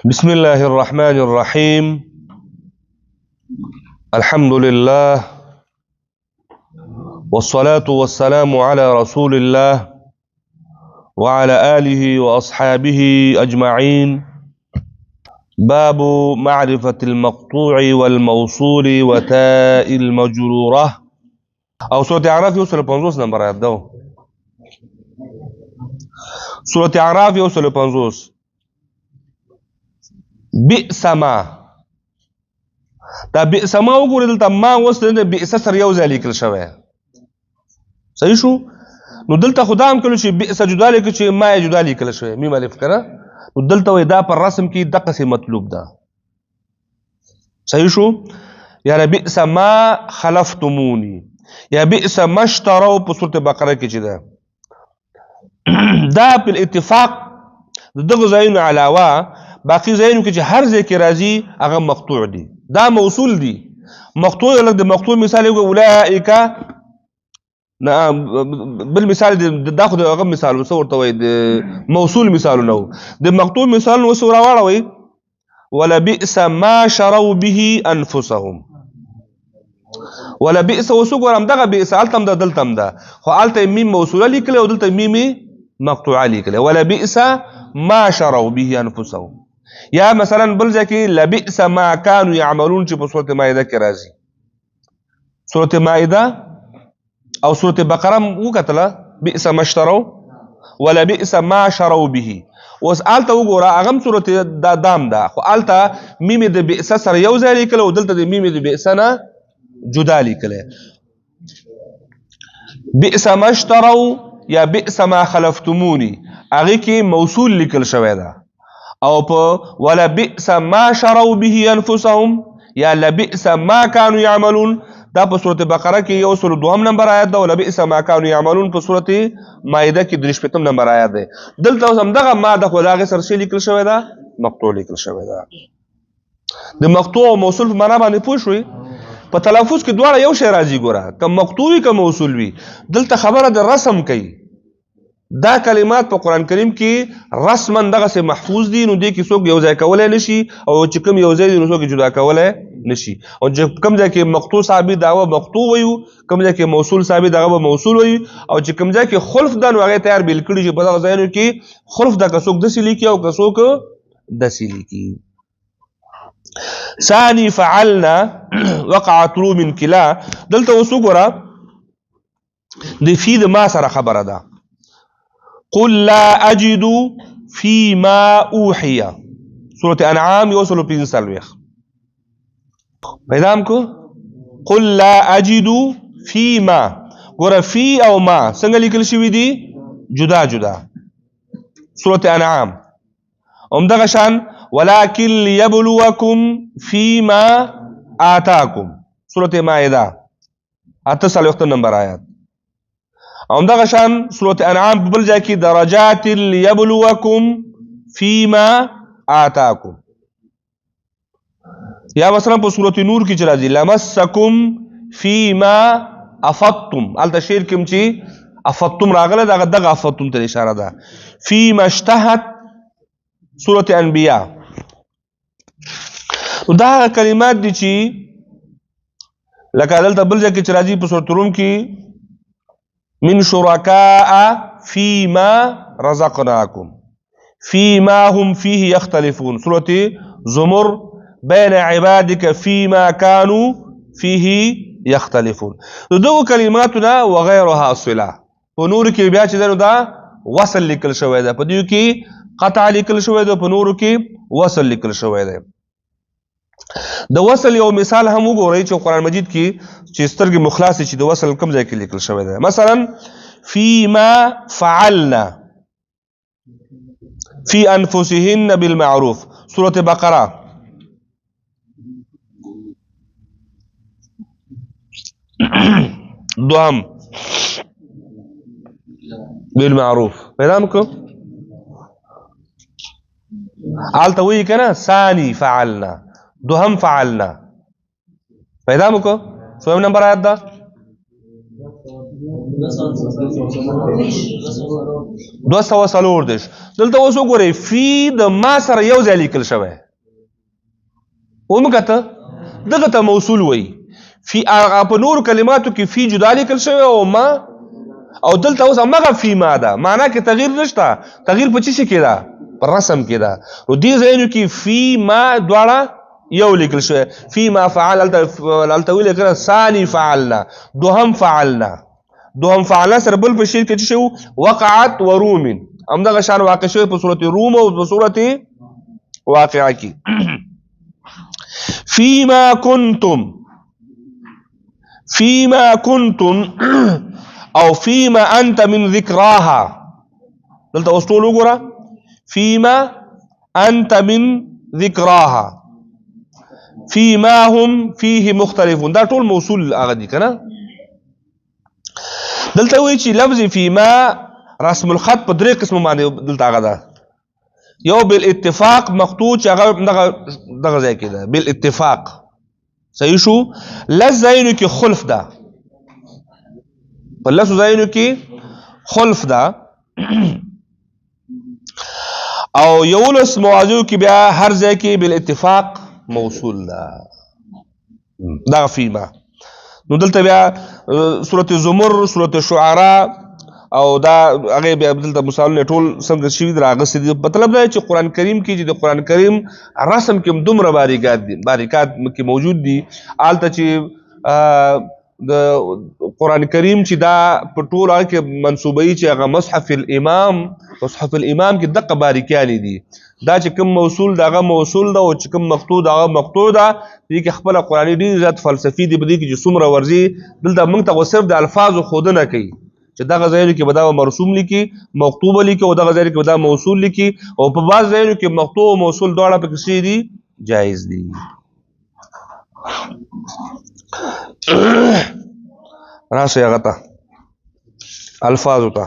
بسم الله الرحمن الرحيم. الحمد لله والصلاة والسلام على رسول الله وعلى آله وأصحابه أجمعين. باب معرفة المقطوع والموصول وتاء المجرورة. أو سورة أعراف يوصل 50 نمبر آيات ده. سورة أعراف يوصل 50. بئس ما دا بئس ما وګورئ دلته ما اوس د بئس سره یو ځای لیکل شوی. صحیح شو؟ نو دلته خو دا هم کړو چې بئس جدا لیکل چې ما یې جدا لیکل شوی میم الف کنه. نو دلته وایي دا پر رسم کې دقسې مطلوب ده. صحیح شو؟ یا بئس ما خلفتموني یا بئس ما اشتروا په سورة بقره کې چې ده دا په اتفاق دغه ځایونو علاوه باقی ځایونو کې چې هر ځای کې راځي هغه مقطوع دي. دا موصول دي. مقطوع لکه د مقطوع مثال یو اولئک بالمثال دا خو د هغه مثال وسو ورته وایي د موصول مثالونه وو. د مقطوع مثال نو وسو راواړوي ولبئس ما شروا به انفسهم. ولبئس وسو ګورم دغه بئس التم ده دلتم ده خو الته میم موصوله لیکل او دلته میم مقطوعه لیکل. ولبئس ما شروا به انفسهم. یا مثلا بل ځکه لبئس ما كانوا يعملون چې په سورة مائده کې راځي. سورة مائده او سورة بقره وکتله بئس ما اشتروا ولبئس ما شروا به. اوس الته وګوره هغه سورة دام ده خو الته میم د بئس سره یو ځای لیکل او دلته د میم د بئس نه جدا لیکل. بئس ما اشتروا یا بئس ما خلفتموني هغه کې موصول لیکل شوی ده. او په ولبئس ما شروا به انفسهم یا لبئس ما كانوا يعملون دا په سورة بقره کې یو سل دوهم نمبر آیات ده. ولبئس ما كانوا يعملون په سورة مائده کې 63 نمبر آیات ده. دلته هم دغه ما د خو دغه سره شی لیکل شوی ده مقطوع لیکل شوی ده. د مقطوع او موصول په معنا باندې پوه شوي. په تلفظ کې دواړه یو شی راځي. ګوره که مقطوع وي که موصول وي دلته خبره د رسم کوي. دا کلمات په قرآن کریم کې رسما دغسې محفوظ دي. نو دې کې څوک یو ځای کولی نشي او چې کوم یو ځای دي نو څوک جدا کولی نشي. او چې کوم ځای کې مقطوع ثابت دا به مقطوع ویو، کوم ځای کې موصول ثابت هغه به موصول ویو، او چې کوم ځای کې خلف ده نو هغه تیار بیل کړي چې په دغه ځایونو کې خلف ده که څوک داسې لیکي او که څوک داسې لیکي. ثاني فعلنا وقعت رو من کلا. دلته اوس وګوره د فی د ما سره خبره ده. قل لا اجد فيما اوحي سورة انعام يوصل 45 پیدام کو. قل لا اجد فيما ګوره فی او ما څنګه لیکل شوي دي جدا جدا. سورة انعام همدغه شان ولكن ليبلوكم فيما آتاكم سورة مائده 48 نمبر آیات. همدغه شان سورة انعام په بل ځای کې درجات ليبلوكم فيما آتاكم. یا مثلا په سورة نور کې چې راځي لمسكم فيما افضتم الته شعر کې چې افضتم راغله دغه افضتم ته اشاره ده. فيما اشتهت سورة انبیاء. دا کلمات دي چې لکه دلته بل ځای کې چې راځي په سورة روم کې من شركاء فيما رزقناكم فيما هم فيه يختلفون. سورة زمر بين عبادك فيما كانوا فيه يختلفون. دو کلماتنا وغيرها صله. په نور کې بیا چې دا وصل لیکل شوی ده، په دې کې قطع لیکل شوی ده، په نور کې وصل لیکل شوی ده. د وصل یو مثال هم وګورئ چې قرآن مجید کې چې سترګې مخلاص چې د وصل کوم ځای کې لیکل شوی ده. مثلا فيما فعلنا في انفسهن بالمعروف سورة بقره. دوهم بالمعروف پیدا کو آلته وی کنه ثانی فعلنا دوهم فعلنا پیدا کو. څوم نمبر آیات ده 240 دلته اوس وګورئ فی د ما سره یو ځای لیکل شوی ومکته دغه ته موصول وایي فی په نور کلماتو کې فی جدا لیکل شوی او ما او دلته اوس همغه فی ما ده معنا کې تغییر نشته تغییر په څه کې ده په رسم کې ده نو دې ځایونو کې فی ما دواړه یو لیکل شوی فی ما فعل الته ویل کړه ثانی فعلنا دوهم فعلنا سره بل په شعر کې څه شو وقعت وروم همدغه شان واقع شوی په سورته روم او په سورته واقعه کې فیما کنتم او فیما انت من ذکراها دلته اوس ټول وګوره فیما انت من ذکراها فیما هم فيه مختلفون دا ټول موصول هغه دي کنه دلته وایي چې لفظ فیما رسم الخط په درې قسم باندې دلته هغه ده یو بالاتفاق مقطوع چې هغه دغه ځای کې ده بالاتفاق صحیح شو لزاینو کې خلف ده په لسو ځایونو کې خلف ده او یولس مواضعو کې بیا هر ځای کې بالاتفاق موصول ده دا فیما نو دلته بیا سورة زمر سورة شعراء او دا هغه بیا دلته مثالونه ټول څنګه شوي دي راغستې دي مطلب دا چې قرآن کریم کې چې د قرآن کریم رسم کې دومره باریکات کې موجود دي هلته چې د قرآن کریم چې دا په ټول هغه کې منصوبوي چې هغه مصحف الامام کې دقه باریکیانې دي دا چې کوم موصول ده هغه موصول ده او چې کوم مقطوع ده هغه مقطوع ده دې کې خپله قرآني ډېر زیات فلسفي دي په دې کې چې څومره ورځي دلته موږ ته صرف د الفاظو ښودنه کوي چې دغه ځایونو کې به دا مرسوم لیکي مقطوع به لیکي او دغه ځایونو کې به دا موصول لیکي او په بعض ځایونو کې مقطوع او موصول دواړه پکې څه دي جایز دي راسي هغه ته الفاظو ته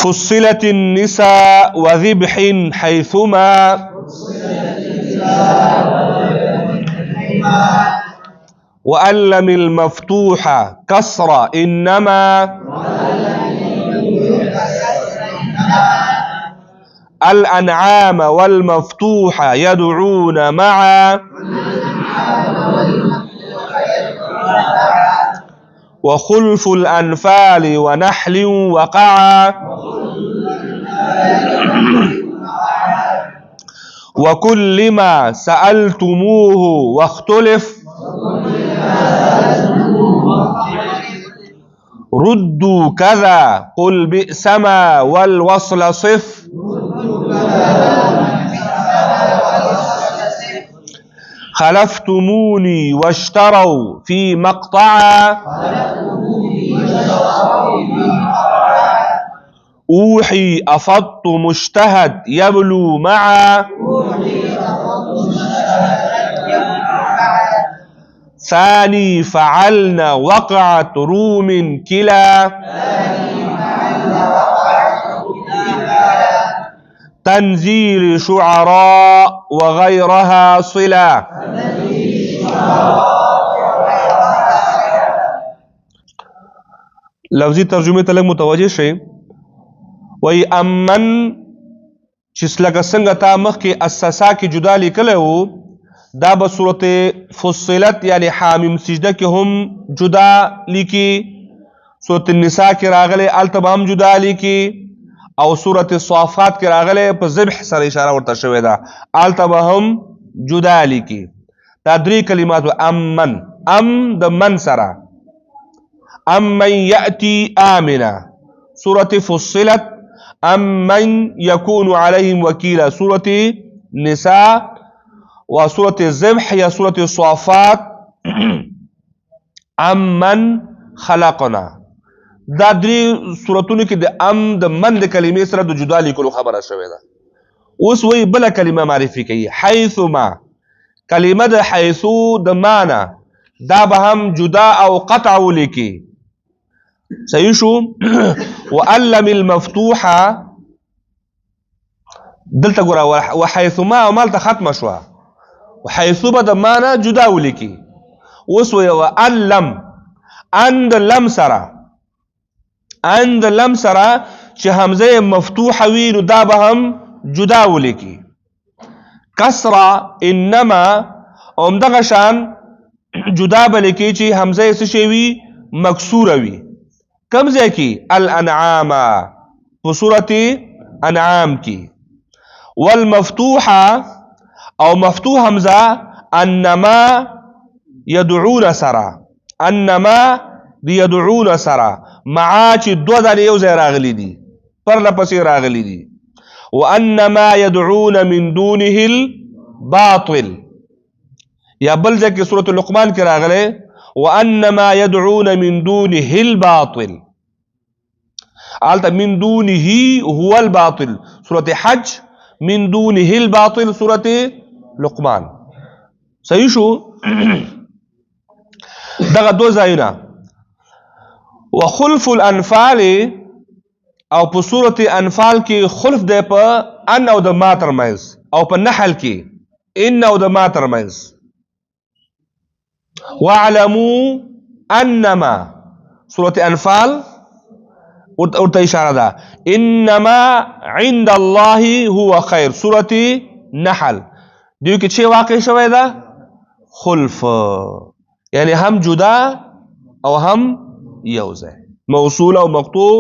فصلت النساء وذبح حيثما وألم المفتوح كسر إنما الأنعام والمفتوح يدعون معا وخلف الأنفال ونحل وقعا وكل ما سألتموه واختلف ردوا كذا قل بئس ما والوصل صف خلفتموني واشتروا في مقطعا أوحي أفضت مجتهد يبلو معا ثاني فعلنا وقعت روم كلا تنزيل شعراء وغيرها صلة لفظي ترجمه ته لږ متوجه شئ وی امن چې لکه څنګه تا مخکې اساسا کې جدا لیکلی وو دا به صورت فصلت یعنی حامیم سجده کې هم جدا لیکي صورت النساء کې راغلی هلته به هم جدا لیکي او صورت الصافات کې راغلی په ذبح سره اشاره ورته شوې ده هلته به هم جدا لیکي دا درې کلمات امن د من سره امن یأتی آمنا صورت فصلت امن یکون علیهم وکیلا صورت نساء وصورت الذبح یا صورت الصافات امن خلقنا دا درې صورتونو کې د من د کلمې سره د جدا لیکلو خبره شوې ده اوس وی بله کلمه معرفي کوي حیثما کلمه د حیثو د مانا دا به هم جدا او قطع ولیکي صحیح شو وألم المفتوحه دلته ګوره وحیثما او مالته ختمه شوه وحیثو به د مانا جدا ولیکي اوس ویو ان لم ان د لم سره چې حمزه مفتوحه وي نو دا به هم جدا ولیکي. کسره انما همدغه شان جدا به لیکي چې حمزه څه شی وي مکسوره وي. کم ځای کې الانعام په صورت انعام کې. والمفتوحه او مفتوح حمزه انما يدعون سرا انما يدعون سرا مع چې دو د یو ځای راغلي دي پر لپسې راغلي دي. وانما يدعون من دونه الباطل یا بل ځکه سورۃ لقمان کې راغله وانما يدعون من دونه الباطل البته من دونه هو الباطل سورۃ حج من دونه الباطل سورۃ لقمان. صحیح شو. دغه دو ځایونه. وخلف الانفال او په سورۃ انفال کې خلف دی په ان او د ما ترمنځ او په نحل کې ان او د ما ترمنځ. واعلموا انما سورۃ انفال ورته اشاره ده انما عند الله هو خیر. سورۃ نحل دیو کې چې واقع شوی ده خلف یعنی هم جدا او هم یو ځای موصول او مقطوع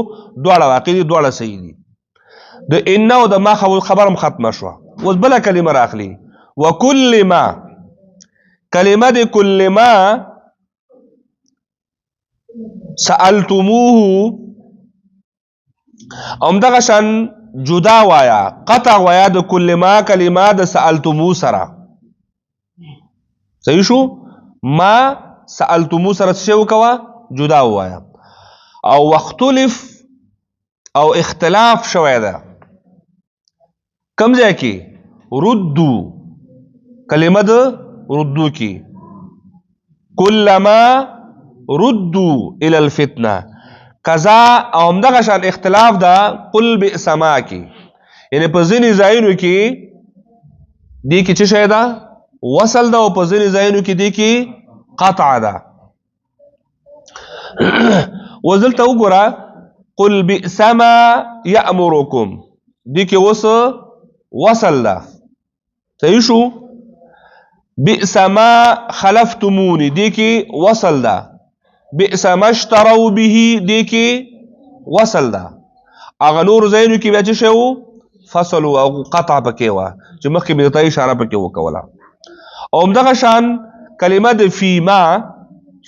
دواړه واقع دي دواړه صحیح دي. د ان او د ما خبرم ختمه شوه. اوس بله کلمه راخلي وکل ما. کلمه د کل ما سألتموه همدغه شان جدا وایا قطع وایا د کل ما کلمه د سألتموه سره. صحیح شو. ما سألتموه سره څه وکوه جدا وایا. او واختلف او اختلاف شوی ده کم ځای کې ردو کلمه د ردو کې کلما ردو الى الفتنه قضا او همدغه شان اختلاف ده قل بئس ما کې یعنی په ځینې ځایونو کې دې کې څه شی ده وصل ده او په ځینې ځایونو کې دې کې قطع ده. وزلته وګوره قل بئس ما یأمرکم دې کې اوس وصل ده. صحیح شو. بئس ما خلفتمونی دې کې وصل ده. بئس ما اشتروا به دې کې وصل ده. هغه نور ځایونو کې بیا څه شی و فصل او قطع پکې وه چې مخکې مې درته اشاره پکې وکوله. او همدغه شان کلمه د فی ما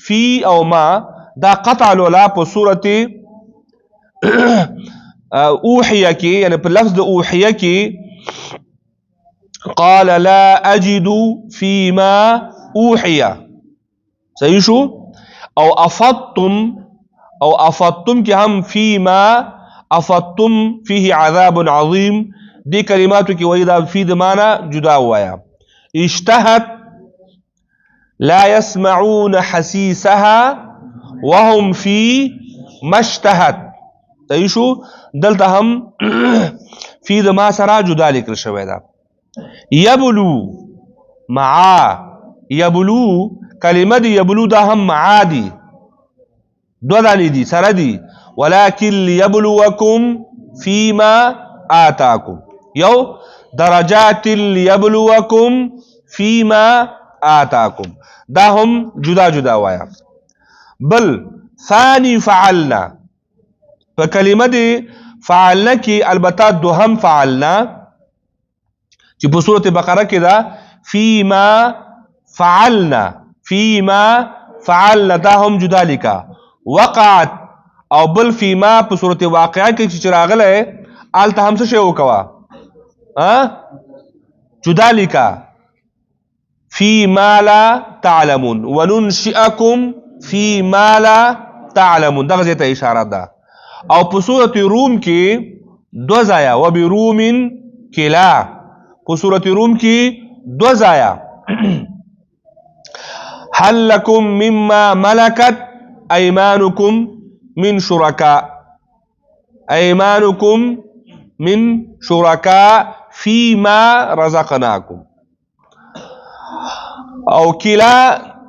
فی او ما دا قطع لولا په صورت اوحیه کې یعنی په لفظ د اوحیه کې قال لا اجد فيما اوحیه. صحیح شو. او افضتم کې هم فيما افضتم فيه عذاب عظیم دې کلماتو کې وایي دا فی د معنا جدا وایا. اشتهت لا يسمعون حسيسها وهم في ما اشتهت. صحیح شو. دلته هم فی د ما سره جدا لیکل شوی ده. یبلو معا یبلو کلمه دی یبلو دا هم معا دی دو دانی دی سره دی. ولكن ليبلوكم فيما آتاكم یو درجات ليبلوكم فيما آتاكم دا هم جدا جدا وایا. بل ثانی فعلنا په کلمه دی فعلنا کې البته دوهم فعلنا چې په سورۃ بقره کې دا فيما فعلنا دا هم جدا لیکا. وقعت او بل فيما په سورۃ واقعه کې چې راغله آلته هم څه شی وکوا جدا لیکا. فيما لا تعلمون وننشئكم فيما لا تعلمون دغه ځای ته اشاره ده. او په سورۃ روم کې دو ځایه وبروم کلا په سورۃ روم کې دو ځایه هل لكم مما ملكت ايمانكم من شركاء فيما رزقناكم. او کلا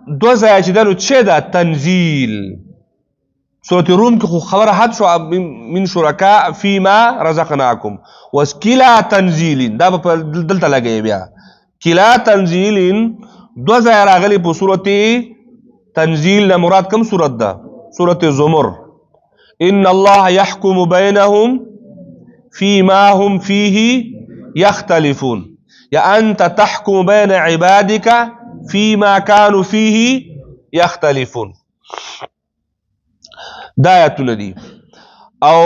دو ځایه چې دا نو څه ده تنزیل سورة روم کې خو خبره حد شو من شرکاء فيما رزقناکم وس کلا تنزیل دا په دلته لګي بیا کلا تنزیل دو ځایه راغلي په سورة تنزیل نه مراد کوم سورت ده سورة زمر ان الله يحكم بينهم فيما هم فيه يختلفون یا انت تحكم بين عبادك فيما كانوا فيه يختلفون دا آیتونه دي او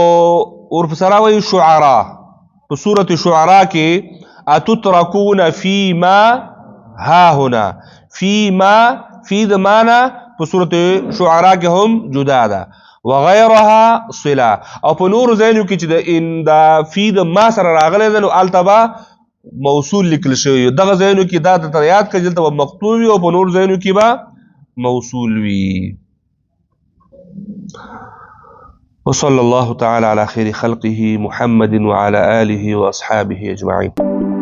ورپسې وایي شعراء په سورة شعراء کې اتتركون فيما ها هنا فيما في د معنا په سورة شعراء کې هم جدا ده وغيرها صله او په نور ځایونو کې چې د ان دا في د ما سره راغلی ده نو التبا موصول لیکل شوی دغه ځایونو کې دا ته یاد کړئ دلته به مقطوع وي او په نور ځایونو کې به موصول وي وصلى الله تعالى على خير خلقه محمد وعلى آله وأصحابه أجمعين